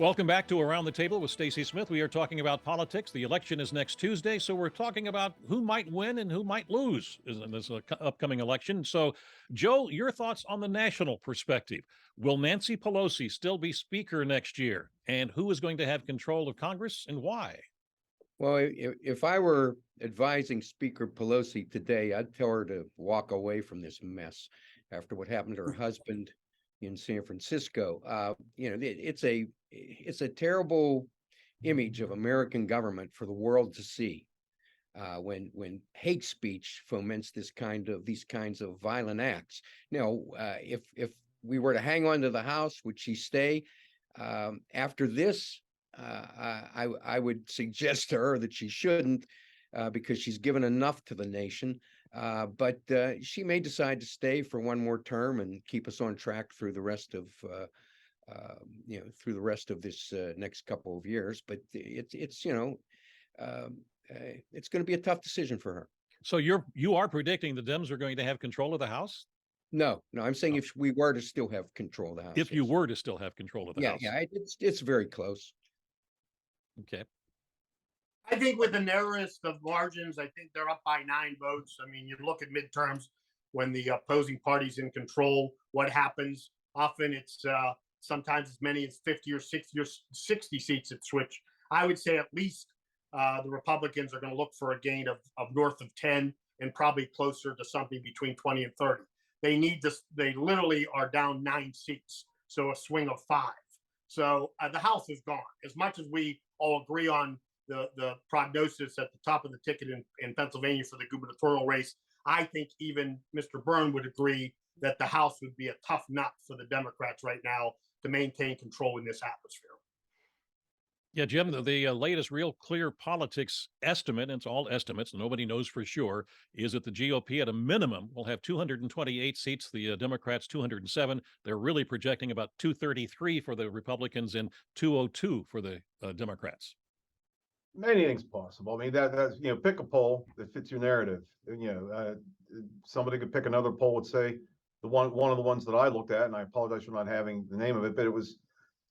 Welcome back to Around the Table with Stacy Smith. We are talking about politics. The election is next Tuesday, so we're talking about who might win and who might lose in this upcoming election. So, Joe, your thoughts on the national perspective. Will Nancy Pelosi still be Speaker next year? And who is going to have control of Congress and why? Well, if I were advising Speaker Pelosi today, I'd tell her to walk away from this mess after what happened to her husband in San Francisco. It's a terrible image of American government for the world to see when hate speech foments these kinds of violent acts. Now, if we were to hang on to the House, would she stay? After this, I would suggest to her that she shouldn't, because she's given enough to the nation. But she may decide to stay for one more term and keep us on track through the rest of this next couple of years. But it's going to be a tough decision for her. So you are predicting the Dems are going to have control of the House? No, I'm saying if we were to still have control of the House. If you were to still have control of the House. Yeah, it's very close. Okay. I think with the narrowest of margins, I think they're up by 9 votes. I mean, you look at midterms when the opposing party's in control, what happens? Often it's sometimes as many as 50 or 60 seats that switch. I would say at least the Republicans are going to look for a gain of north of 10 and probably closer to something between 20 and 30. They need this. They literally are down 9 seats, so a swing of 5. So the House is gone. As much as we all agree on the prognosis at the top of the ticket in Pennsylvania for the gubernatorial race, I think even Mr. Byrne would agree that the House would be a tough nut for the Democrats right now to maintain control in this atmosphere. Yeah, Jim, the latest Real Clear Politics estimate, and it's all estimates, nobody knows for sure, is that the GOP at a minimum will have 228 seats, the Democrats 207. They're really projecting about 233 for the Republicans and 202 for the Democrats. Anything's possible. I mean, that's pick a poll that fits your narrative. Somebody could pick another poll would say one of the ones that I looked at, and I apologize for not having the name of it, but it was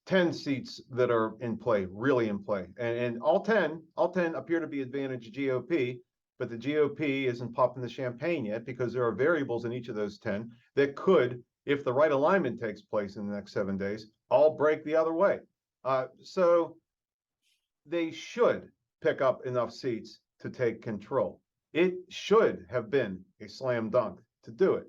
10 seats that are in play, really in play, and all 10 appear to be advantage GOP, but the GOP isn't popping the champagne yet because there are variables in each of those 10 that could, if the right alignment takes place in the next 7 days, all break the other way. So they should pick up enough seats to take control. It should have been a slam dunk to do it.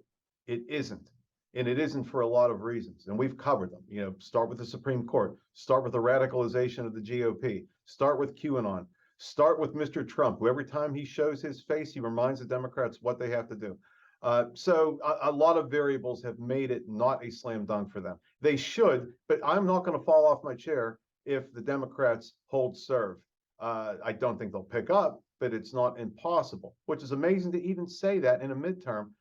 It isn't. And it isn't for a lot of reasons. And we've covered them. Start with the Supreme Court, start with the radicalization of the GOP, start with QAnon, start with Mr. Trump, who every time he shows his face, he reminds the Democrats what they have to do. So a lot of variables have made it not a slam dunk for them. They should, but I'm not going to fall off my chair if the Democrats hold serve. I don't think they'll pick up, but it's not impossible, which is amazing to even say that in a midterm.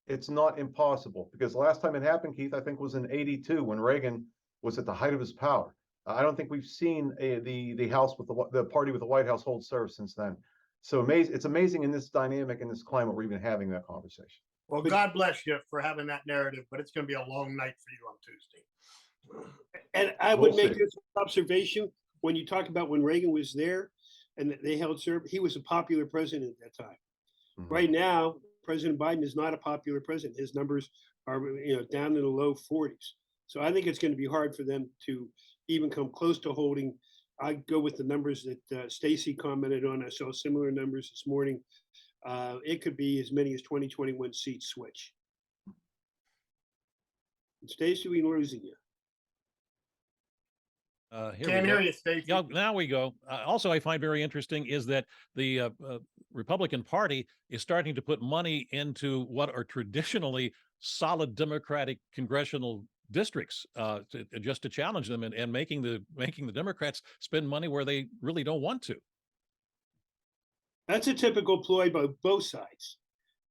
It's not impossible, because the last time it happened, Keith, I think was in '82 when Reagan was at the height of his power. I don't think we've seen the House with the party with the White House hold serve since then. So amazing! It's amazing in this dynamic, in this climate, we're even having that conversation. Well, God bless you for having that narrative, but it's going to be a long night for you on Tuesday. And I would make this observation when you talk about when Reagan was there and they held serve, he was a popular president at that time. Mm-hmm. Right now, President Biden is not a popular president. His numbers are down in the low 40s. So I think it's going to be hard for them to even come close to holding. I go with the numbers that Stacy commented on. I saw similar numbers this morning. It could be as many as 20-21 seats switch. Stacy, we're losing you. Can't hear you, Stacy. Yeah, now we go. Also, I find very interesting is that the Republican Party is starting to put money into what are traditionally solid Democratic congressional districts, just to challenge them and making the Democrats spend money where they really don't want to. That's a typical ploy by both sides,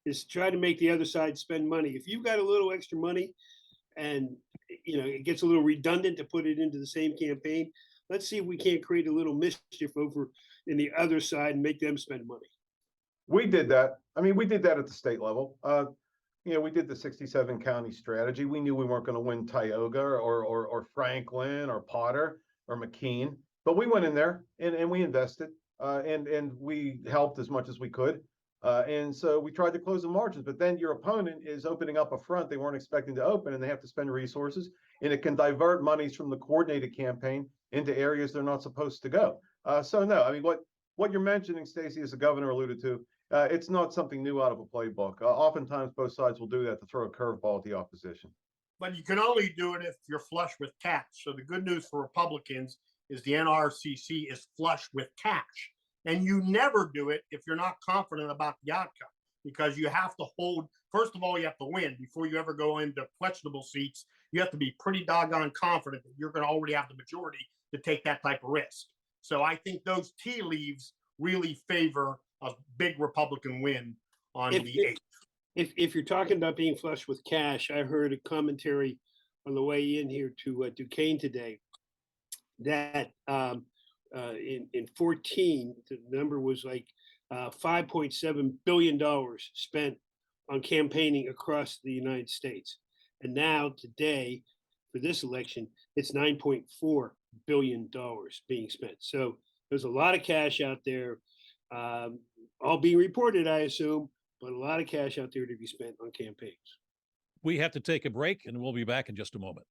is try to make the other side spend money. If you've got a little extra money and it gets a little redundant to put it into the same campaign, let's see if we can't create a little mischief over in the other side and make them spend money. We did that. I mean, we did that at the state level. We did the 67 county strategy. We knew we weren't going to win Tioga or Franklin or Potter or McKean, but we went in there and we invested and we helped as much as we could. And so we tried to close the margins, but then your opponent is opening up a front they weren't expecting to open, and they have to spend resources, and it can divert monies from the coordinated campaign into areas they're not supposed to go. So no, I mean, what you're mentioning, Stacy, as the governor alluded to, it's not something new out of a playbook. Oftentimes both sides will do that to throw a curveball at the opposition. But you can only do it if you're flush with cash. So the good news for Republicans is the NRCC is flush with cash. And you never do it if you're not confident about the outcome, because you have to hold, first of all, you have to win before you ever go into questionable seats. You have to be pretty doggone confident that you're going to already have the majority to take that type of risk. So I think those tea leaves really favor a big Republican win on the 8th. If you're talking about being flush with cash, I heard a commentary on the way in here to Duquesne today that in 14, the number was like $5.7 billion spent on campaigning across the United States. And now today, for this election, it's $9.4 billion being spent. So there's a lot of cash out there, all being reported, I assume, but a lot of cash out there to be spent on campaigns. We have to take a break, and we'll be back in just a moment.